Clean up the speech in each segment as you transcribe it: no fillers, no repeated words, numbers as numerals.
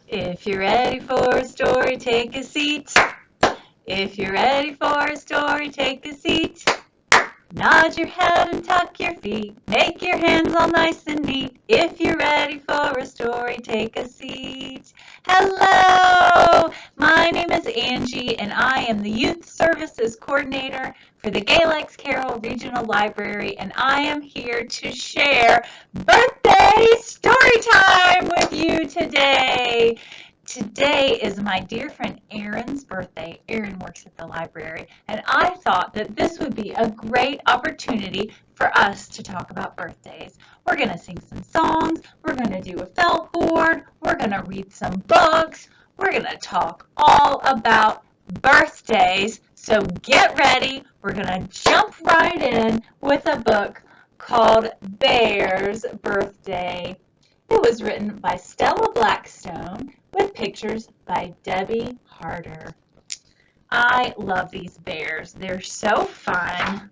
If you're ready for a story, take a seat. If you're ready for a story, take a seat. Nod your head and tuck your feet. Make your hands all nice and neat. If you're ready for a story, take a seat. Hello! My name is Angie, and I am the Youth Services Coordinator for the Galax-Carroll Regional Library, and I am here to share birthday story time with you today. Today is my dear friend Erin's birthday. Erin works at the library, and I thought that this would be a great opportunity for us to talk about birthdays. We're going to sing some songs, we're going to do a felt board, we're going to read some books, we're going to talk all about birthdays. So get ready, we're going to jump right in with a book called Bear's Birthday. It was written by Stella Blackstone with pictures by Debbie Harder. I love these bears. They're so fun.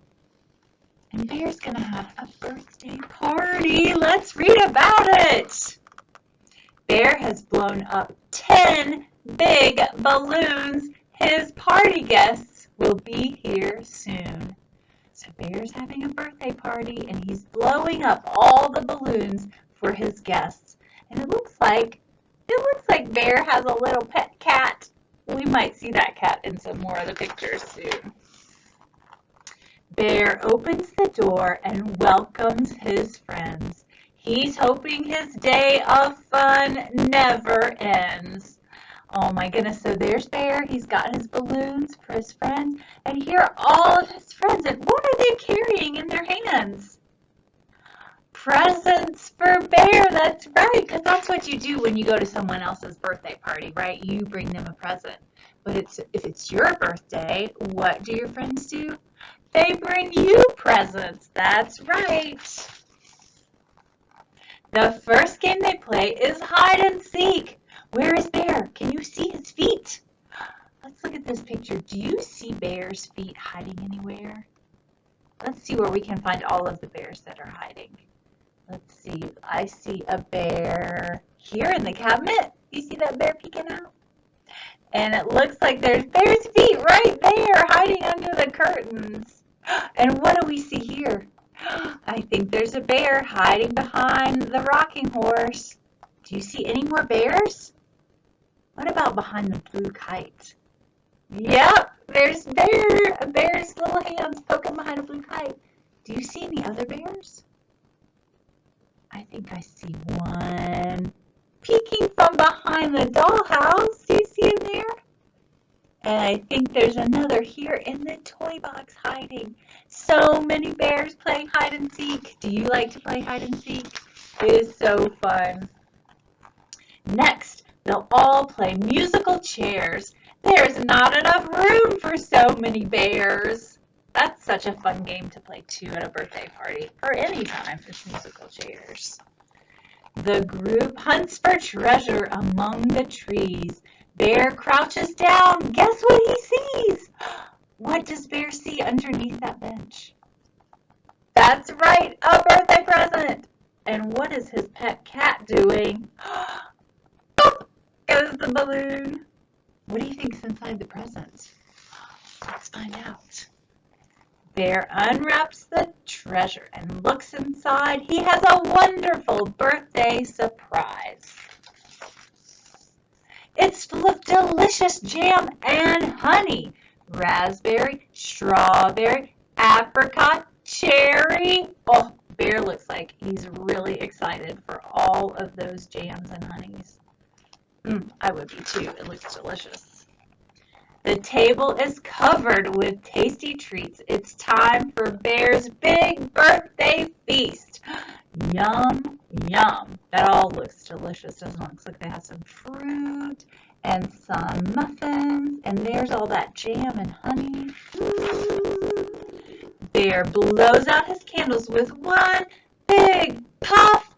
And Bear's going to have a birthday party. Let's read about it. Bear has blown up 10 big balloons. His party guests will be here soon. So Bear's having a birthday party, and he's blowing up all the balloons for his guests. And it looks like Bear has a little pet cat. We might see that cat in some more of the pictures soon. Bear opens the door and welcomes his friends. He's hoping his day of fun never ends. Oh my goodness, so there's Bear. He's got his balloons for his friends. And here are all of his friends. And what are they carrying in their hands? Presents for Bear. That's right, because that's what you do when you go to someone else's birthday party, right? You bring them a present. But if it's your birthday, what do your friends do? They bring you presents. That's right. The first game they play is hide and seek. Where is Bear? Can you see his feet? Let's look at this picture. Do you see Bear's feet hiding anywhere? Let's see where we can find all of the bears that are hiding. Let's see. I see a bear here in the cabinet. You see that bear peeking out? And it looks like there's Bear's feet right there hiding under the curtains. And what do we see here? I think there's a bear hiding behind the rocking horse. Do you see any more bears? What about behind the blue kite? Yep, there's Bear's little hands poking behind a blue kite. Do you see any other bears? I think I see one peeking from behind the dollhouse. Do you see him there? And I think there's another here in the toy box hiding. So many bears playing hide and seek. Do you like to play hide and seek? It is so fun. Next, they'll all play musical chairs. There's not enough room for so many bears. That's such a fun game to play too at a birthday party or any time, is musical chairs. The group hunts for treasure among the trees. Bear crouches down. Guess what he sees? What does Bear see underneath that bench? That's right, a birthday present. And what is his pet cat doing? Boop goes the balloon. What do you think's inside the present? Let's find out. Bear unwraps the treasure and looks inside. He has a wonderful birthday surprise. It's full of delicious jam and honey. Raspberry, strawberry, apricot, cherry. Oh, Bear looks like he's really excited for all of those jams and honeys. I would be too. It looks delicious. The table is covered with tasty treats. It's time for Bear's big birthday feast. Yum, yum. That all looks delicious, doesn't it? Looks like they have some fruit and some muffins, and there's all that jam and honey. Bear blows out his candles with one big puff.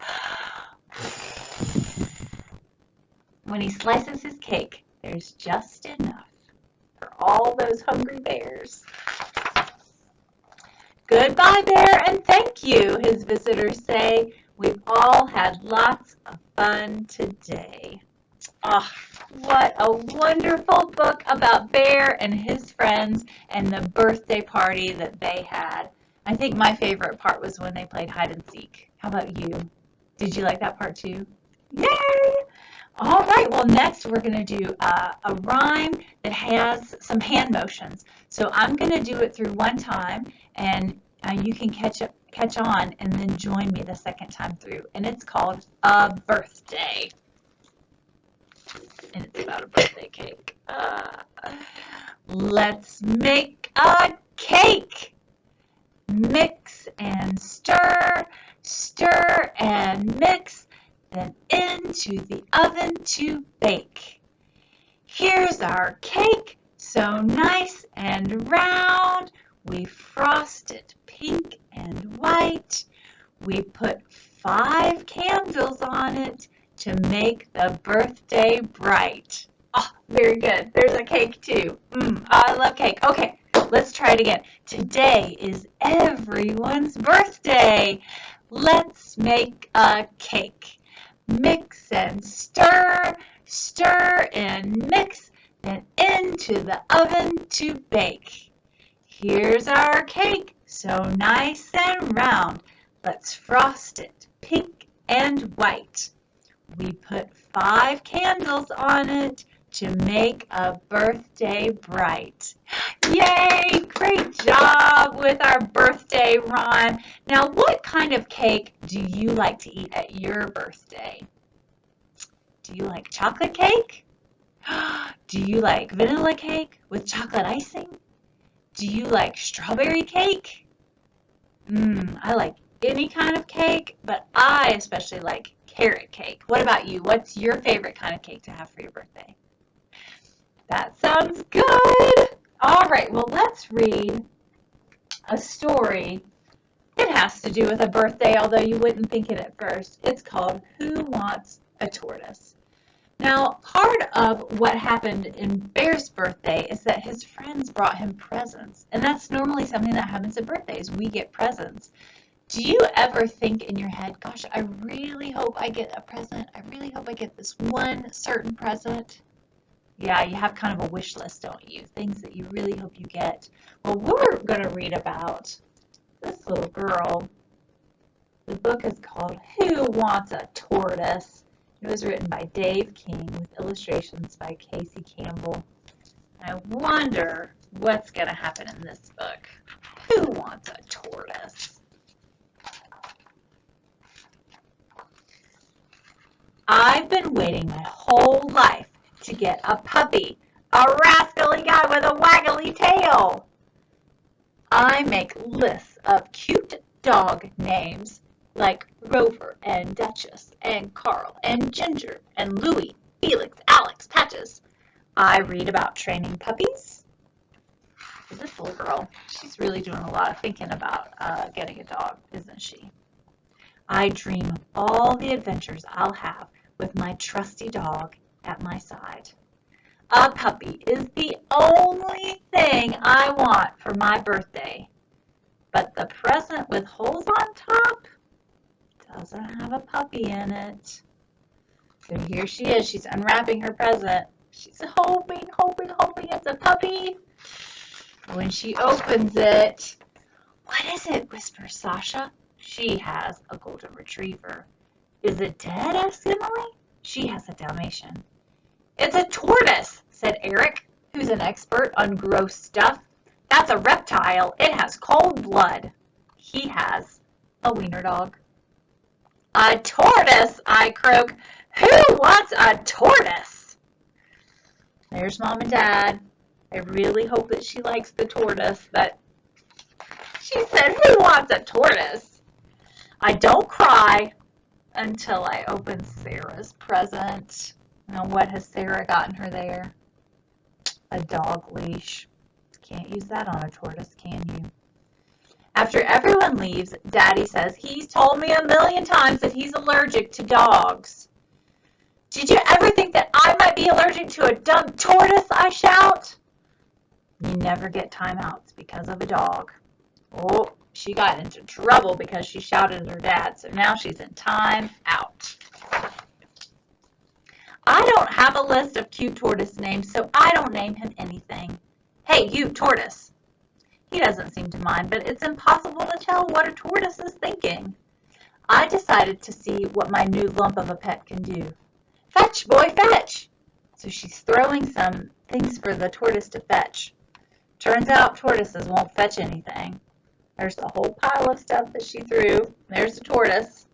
When he slices his cake, there's just enough for all those hungry bears. Goodbye, Bear, and thank you, his visitors say. We've all had lots of fun today. Oh, what a wonderful book about Bear and his friends and the birthday party that they had. I think my favorite part was when they played hide and seek. How about you? Did you like that part too? Yay! All right, well, next we're going to do a rhyme that has some hand motions. So I'm going to do it through one time, and you can catch on and then join me the second time through. And it's called A Birthday. And it's about a birthday cake. Let's make a cake. Mix and stir, stir and mix, then into the oven to bake. Here's our cake, so nice and round. We frost it pink and white. We put 5 candles on it to make the birthday bright. Oh, very good. There's a cake too. I love cake. Okay, let's try it again. Today is everyone's birthday. Let's make a cake. Mix and stir, stir and mix, then into the oven to bake. Here's our cake, so nice and round. Let's frost it pink and white. We put 5 candles on it to make a birthday bright. Yay! Great job with our birthday rhyme. Now, what kind of cake do you like to eat at your birthday? Do you like chocolate cake? Do you like vanilla cake with chocolate icing? Do you like strawberry cake? I like any kind of cake, but I especially like carrot cake. What about you? What's your favorite kind of cake to have for your birthday? That sounds good. All right, well, let's read a story. It has to do with a birthday, although you wouldn't think it at first. It's called Who Wants a Tortoise? Now, part of what happened in Bear's birthday is that his friends brought him presents, and that's normally something that happens at birthdays. We get presents. Do you ever think in your head, gosh, I really hope I get a present. I really hope I get this one certain present. Yeah, you have kind of a wish list, don't you? Things that you really hope you get. Well, we're going to read about this little girl. The book is called Who Wants a Tortoise? It was written by Dave King with illustrations by Casey Campbell. I wonder what's going to happen in this book. Who wants a tortoise? I've been waiting my whole life to get a puppy, a rascally guy with a waggly tail. I make lists of cute dog names like Rover and Duchess and Carl and Ginger and Louie, Felix, Alex, Patches. I read about training puppies. This little girl, she's really doing a lot of thinking about getting a dog, isn't she? I dream of all the adventures I'll have with my trusty dog at my side. A puppy is the only thing I want for my birthday. But the present with holes on top doesn't have a puppy in it. So here she is. She's unwrapping her present. She's hoping it's a puppy. When she opens it, what is it? Whispers Sasha. She has a golden retriever. Is it dead? Asked Emily. She has a Dalmatian. It's a tortoise, said Eric, who's an expert on gross stuff. That's a reptile. It has cold blood. He has a wiener dog. A tortoise, I croak. Who wants a tortoise? There's Mom and Dad. I really hope that she likes the tortoise, but she said, who wants a tortoise? I don't cry until I open Sarah's present. Now, what has Sarah gotten her there? A dog leash. Can't use that on a tortoise, can you? After everyone leaves, Daddy says he's told me 1,000,000 times that he's allergic to dogs. Did you ever think that I might be allergic to a dumb tortoise? I shout. You never get timeouts because of a dog. Oh, she got into trouble because she shouted at her dad, so now she's in time out. I don't have a list of cute tortoise names, so I don't name him anything. Hey, you, tortoise. He doesn't seem to mind, but it's impossible to tell what a tortoise is thinking. I decided to see what my new lump of a pet can do. Fetch, boy, fetch! So she's throwing some things for the tortoise to fetch. Turns out tortoises won't fetch anything. There's the whole pile of stuff that she threw. There's the tortoise.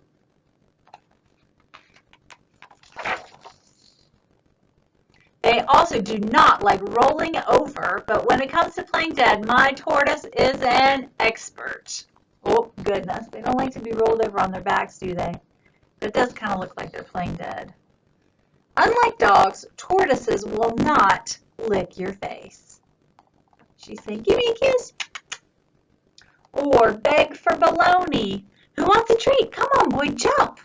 They also do not like rolling over, but when it comes to playing dead, my tortoise is an expert. Oh, goodness. They don't like to be rolled over on their backs, do they? But it does kind of look like they're playing dead. Unlike dogs, tortoises will not lick your face. She said, give me a kiss. Or beg for bologna. Who wants a treat? Come on, boy, jump.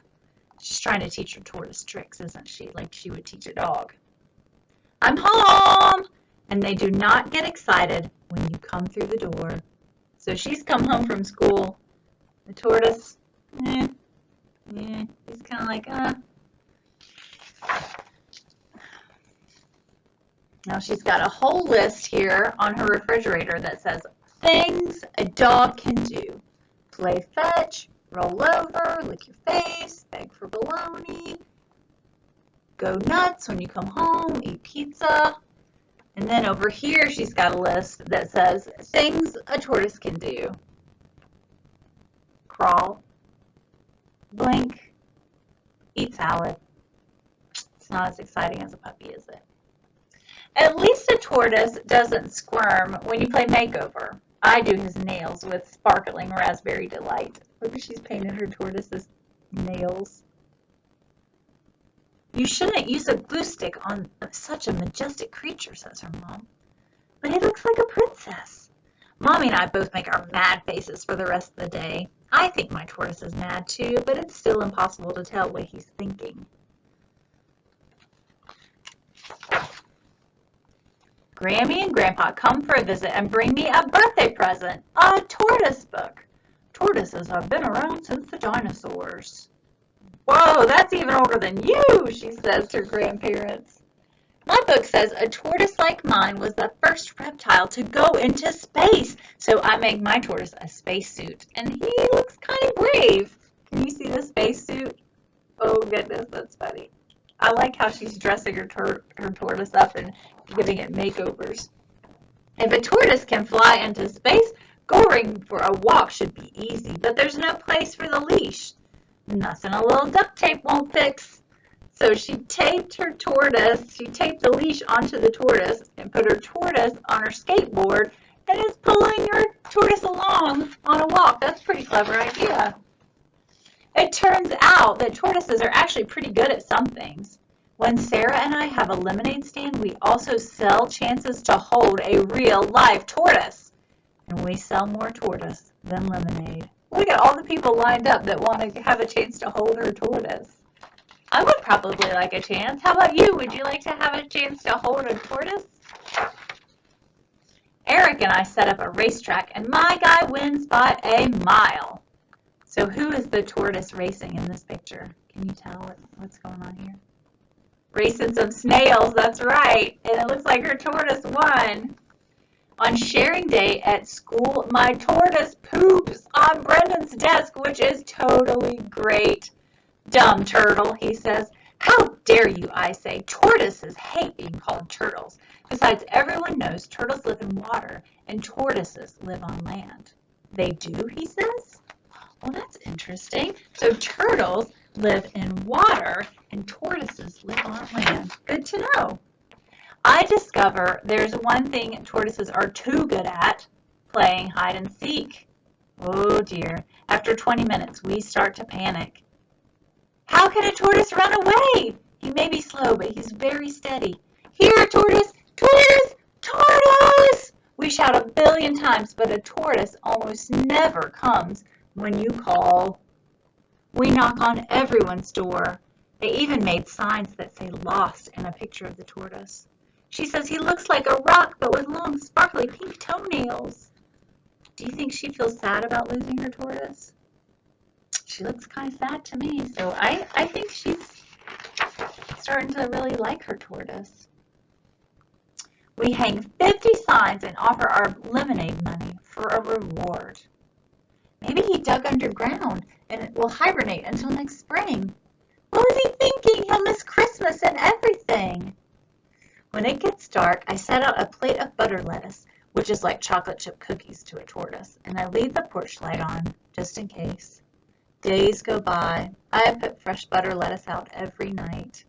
She's trying to teach her tortoise tricks, isn't she? Like she would teach a dog. I'm home. And they do not get excited when you come through the door. So she's come home from school. The tortoise, he's kind of like, Now she's got a whole list here on her refrigerator that says things a dog can do. Play fetch, roll over, lick your face, beg for bologna, go nuts when you come home, eat pizza. And then over here she's got a list that says things a tortoise can do. Crawl, blink, eat salad. It's not as exciting as a puppy, is it? At least a tortoise doesn't squirm when you play makeover. I do his nails with sparkling raspberry delight. Look, she's painted her tortoise's nails. You shouldn't use a glue stick on such a majestic creature, says her mom. But he looks like a princess. Mommy and I both make our mad faces for the rest of the day. I think my tortoise is mad too, but it's still impossible to tell what he's thinking. Grammy and Grandpa come for a visit and bring me a birthday present, a tortoise book. Tortoises have been around since the dinosaurs. Whoa, that's even older than you, she says to her grandparents. My book says a tortoise like mine was the first reptile to go into space, so I make my tortoise a spacesuit, and he looks kind of brave. Can you see the spacesuit? Oh, goodness, that's funny. I like how she's dressing her tortoise up and giving it makeovers. If a tortoise can fly into space, going for a walk should be easy, but there's no place for the leash. Nothing a little duct tape won't fix. So she taped the leash onto the tortoise and put her tortoise on her skateboard and is pulling her tortoise along on a walk. That's a pretty clever idea. It turns out that tortoises are actually pretty good at some things. When Sarah and I have a lemonade stand, we also sell chances to hold a real live tortoise. And we sell more tortoise than lemonade. Look at all the people lined up that want to have a chance to hold her tortoise. I would probably like a chance. How about you? Would you like to have a chance to hold a tortoise? Eric and I set up a racetrack, and my guy wins by a mile. So who is the tortoise racing in this picture? Can you tell what's going on here? Racing some snails, that's right. And it looks like her tortoise won. On sharing day at school, my tortoise poops on Brendan's desk, which is totally great. Dumb turtle, he says. How dare you, I say. Tortoises hate being called turtles. Besides, everyone knows turtles live in water and tortoises live on land. They do, he says? Well, that's interesting. So turtles live in water and tortoises live on land. Good to know. I discover there's one thing tortoises are too good at, playing hide and seek. Oh dear. After 20 minutes, we start to panic. How can a tortoise run away? He may be slow, but he's very steady. Here, tortoise! Tortoise! Tortoise! We shout 1 billion times, but a tortoise almost never comes when you call. We knock on everyone's door. They even made signs that say lost and a picture of the tortoise. She says he looks like a rock, but with long, sparkly pink toenails. Do you think she feels sad about losing her tortoise? She looks kind of sad to me, so I think she's starting to really like her tortoise. We hang 50 signs and offer our lemonade money for a reward. Maybe he dug underground and will hibernate until next spring. What was he thinking? He'll miss Christmas and everything. When it gets dark, I set out a plate of butter lettuce, which is like chocolate chip cookies to a tortoise, and I leave the porch light on, just in case. Days go by. I have put fresh butter lettuce out every night.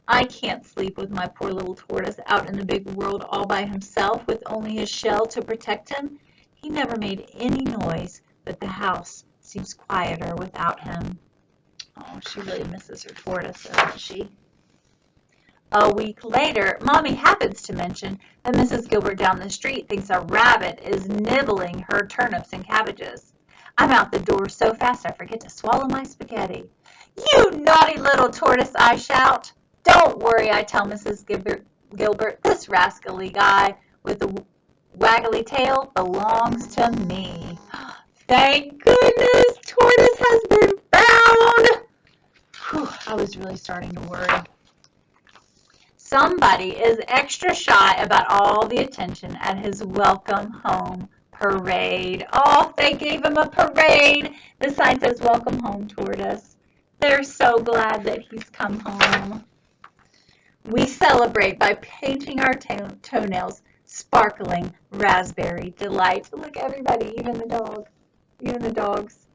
I can't sleep with my poor little tortoise out in the big world all by himself with only his shell to protect him. He never made any noise, but the house seems quieter without him. Oh, she really misses her tortoise, doesn't she? A week later, Mommy happens to mention that Mrs. Gilbert down the street thinks a rabbit is nibbling her turnips and cabbages. I'm out the door so fast I forget to swallow my spaghetti. You naughty little tortoise, I shout. Don't worry, I tell Mrs. Gilbert, this rascally guy with the waggly tail belongs to me. Thank goodness, tortoise has been found. Whew, I was really starting to worry. Somebody is extra shy about all the attention at his welcome home parade. Oh, they gave him a parade. The sign says, welcome home, tortoise. They're so glad that he's come home. We celebrate by painting our toenails sparkling raspberry delight. Look, everybody, even the dogs.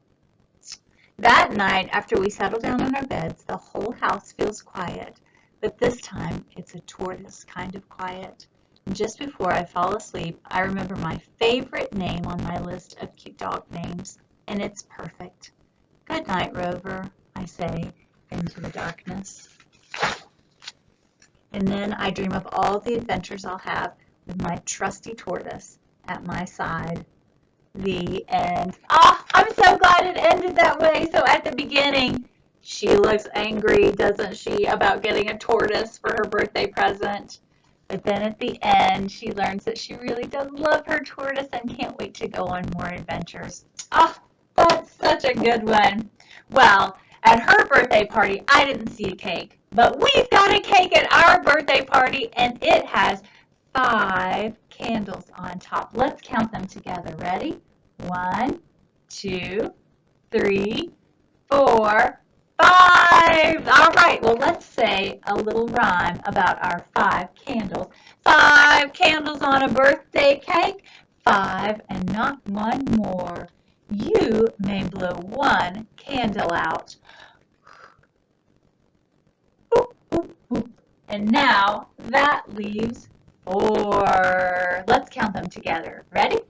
That night, after we settle down in our beds, the whole house feels quiet. But this time, it's a tortoise kind of quiet. And just before I fall asleep, I remember my favorite name on my list of cute dog names, and it's perfect. Good night, Rover, I say into the darkness. And then I dream of all the adventures I'll have with my trusty tortoise at my side. The end. Ah, I'm so glad it ended that way. So at the beginning, she looks angry, doesn't she, about getting a tortoise for her birthday present. But then at the end, she learns that she really does love her tortoise and can't wait to go on more adventures. Ah, that's such a good one. Well, at her birthday party, I didn't see a cake. But we've got a cake at our birthday party, and it has 5 candles on top. Let's count them together. Ready? 1, 2, 3, 4, 5. All right, well, let's say a little rhyme about our 5 candles. 5 candles on a birthday cake, 5 and not one more. You may blow 1 candle out. Boop, boop, boop. And now that leaves 4. Let's count them together. Ready?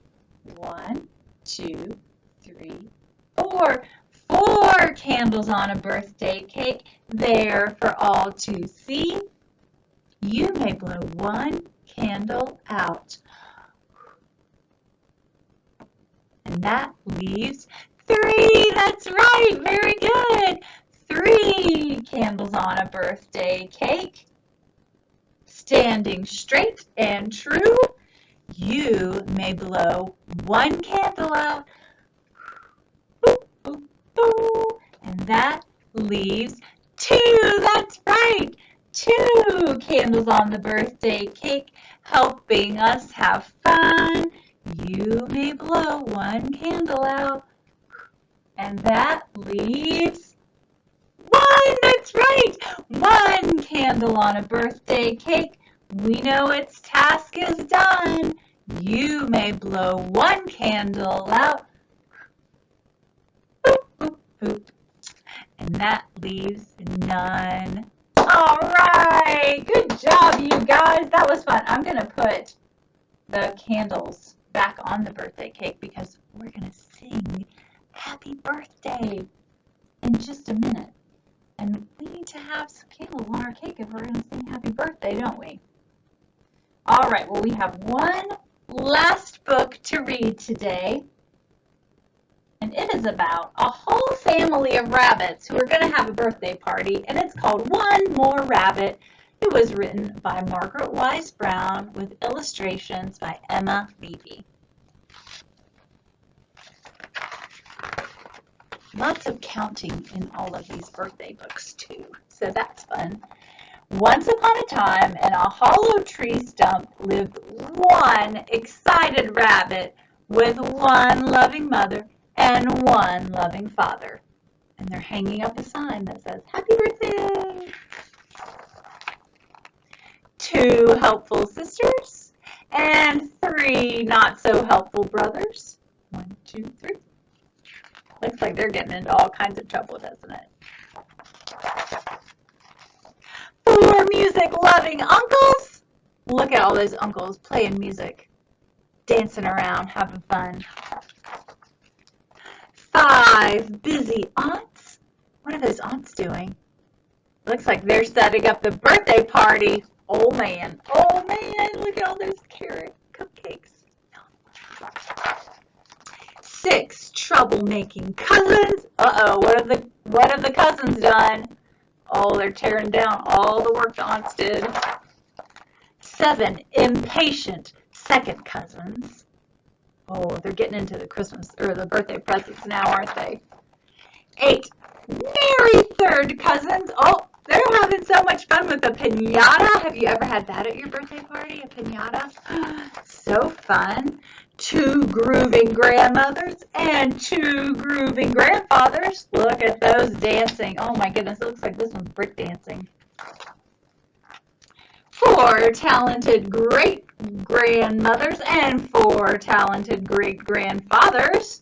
1, 2, 3, 4. 4 candles on a birthday cake, there for all to see. You may blow 1 candle out. And that leaves 3. That's right. Very good. 3 candles on a birthday cake. Standing straight and true, you may blow 1 candle out. Boop, boop, boop. And that leaves 2. That's right. 2 candles on the birthday cake, helping us have fun. You may blow 1 candle out. And that leaves 1. That's right. 1 candle on a birthday cake. We know its task is done. You may blow 1 candle out. Boop, boop, boop. And that leaves none. All right. Good job, you guys. That was fun. I'm going to put the candles back on the birthday cake because we're going to sing happy birthday in just a minute. And we need to have some candles on our cake if we're going to sing happy birthday, don't we? All right, well, we have one last book to read today. And it is about a whole family of rabbits who are going to have a birthday party. And it's called One More Rabbit. It was written by Margaret Wise Brown with illustrations by Emma Levy. Lots of counting in all of these birthday books, too. So that's fun. Once upon a time, in a hollow tree stump, lived one excited rabbit with one loving mother and one loving father. And they're hanging up a sign that says, Happy birthday! 2 helpful sisters and 3 not so helpful brothers. 1, 2, 3. Looks like they're getting into all kinds of trouble, doesn't it? 4 music-loving uncles. Look at all those uncles playing music, dancing around, having fun. 5 busy aunts. What are those aunts doing? Looks like they're setting up the birthday party. Oh man, look at all those carrot cupcakes. 6 troublemaking cousins. Uh-oh, what have the cousins done? Oh, they're tearing down all the work the aunts did. 7 impatient second cousins. Oh, they're getting into the Christmas or the birthday presents now, aren't they? 8 merry third cousins. Oh, they're having so much fun with a piñata. Have you ever had that at your birthday party, a piñata? So fun. 2 grooving grandmothers and 2 grooving grandfathers. Look at those dancing. Oh my goodness, it looks like this one's brick dancing. 4 talented great-grandmothers and 4 talented great-grandfathers.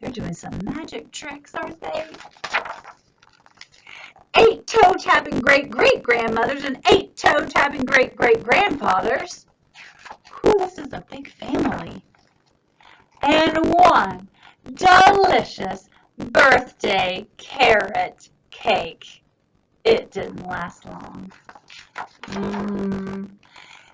They're doing some magic tricks, aren't they? 8 toe-tapping great-great-grandmothers and 8 toe-tapping great-great-grandfathers. Whew, this is a big family. And 1 delicious birthday carrot cake. It didn't last long.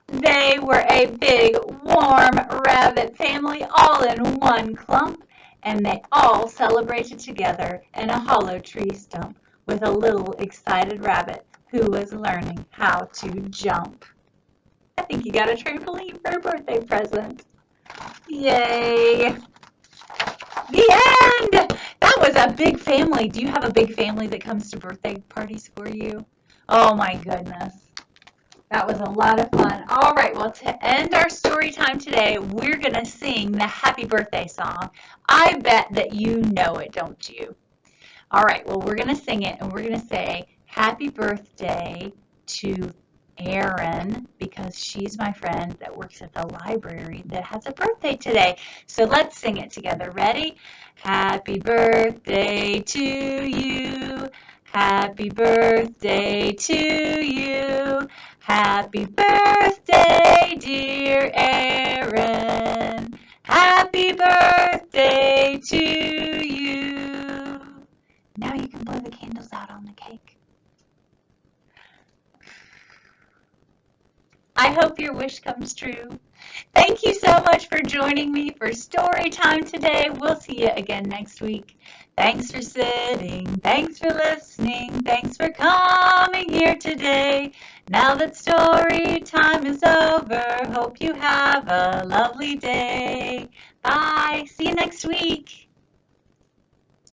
They were a big, warm rabbit family all in one clump, and they all celebrated together in a hollow tree stump with a little excited rabbit who was learning how to jump. I think you got a trampoline for a birthday present. Yay! The end! That was a big family. Do you have a big family that comes to birthday parties for you? Oh my goodness. That was a lot of fun. All right, well, to end our story time today, we're going to sing the happy birthday song. I bet that you know it, don't you? All right, well, we're going to sing it, and we're going to say happy birthday to Erin, because she's my friend that works at the library that has a birthday today. So let's sing it together. Ready? Happy birthday to you. Happy birthday to you. Happy birthday, dear Erin. Happy birthday to you. Now you can blow the candles out on the cake. I hope your wish comes true. Thank you so much for joining me for story time today. We'll see you again next week. Thanks for sitting. Thanks for listening. Thanks for coming here today. Now that story time is over, hope you have a lovely day. Bye. See you next week.